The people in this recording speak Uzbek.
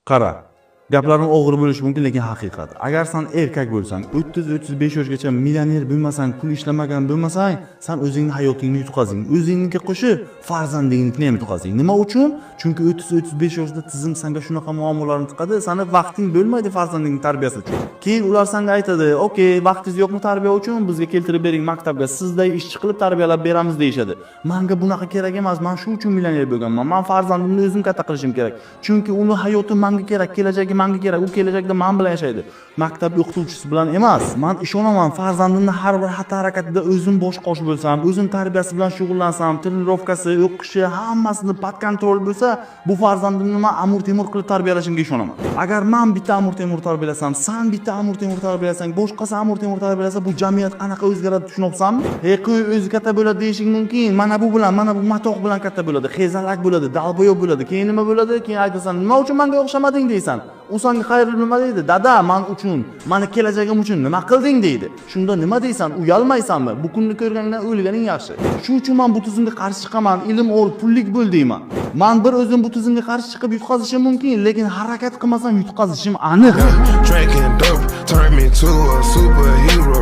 Qara. Gaplarim og'ir bo'lishi mumkin, lekin haqiqat. Agar sen erkak bo'lsang, 30-35 yoshgacha millioner bo'lmasang, pul ishlamagan bo'lmasang, sen o'zingning hayotingni yutqazing. O'zingniki qo'shib, farzandingni ham yutqazing. Nima uchun? Chunki 30-35 yoshda tizim senga shunaqa muammolarni tiqadi, seni vaqting bo'lmaydi farzandingning tarbiyasi uchun. Keyin ular senga aytadi: "Okey, vaqtingiz yo'qmi tarbiya uchun? Bizga keltirib bering maktabga, sizday ishchi qilib tarbiyalab beramiz" deyshadi. Menga bunaqa kerak emas. Men shu uchun millioner bo'lganman. Men farzandimni o'zim katta qilishim kerak. Chunki uni hayoti menga kerak, kelajagi menga kerak. U kelajakda men bilan yashaydi. Maktab o'qituvchisi bilan emas. Men ishonaman, farzandimni har bir xatti harakatida o'zim bosh qosh bo'lsam, o'zim tarbiyasi bilan shug'ullansam, trenirovkasi, o'qishi, hammasini pod kontrol bo'lsa, bu farzandimni men Amir Temur qilib tarbiyalashimga ishonaman. Agar men bitta Amir Temur tarbiyalasam, sen bitta Amir Temur tarbiyalasang, boshqasi Amir Temur tarbiyalasa, bu jamiyat qanaqa o'zgaradi tushunabsanmi? Qo'y o'zi katta bo'ladi deyishing mumkin. Mana bu bilan, mana bu matoq bilan katta bo'ladi, xezalak bo'ladi, dalboyoq bo'ladi. Keyin nima bo'ladi? Keyin aytasan, "Nima uchun menga o'xshamading?" deysan. U senga xayrli nima deydi? "Dada, men uchun, meni kelajagim uchun nima qilding?" deydi. Shunda nima deysan? Uyalmaysanmi? Bu kunni ko'rganingdan o'lganing yaxshi. Shu uchun men bu tizimga qarshi chiqaman. Ilm ol, pullik bo'l deyman. Men bir o'zim bu tizimga qarshi chiqib yutqazishim mumkin, lekin harakat qilmasam yutqazishim aniq. Drinking dope turned me to a superhero.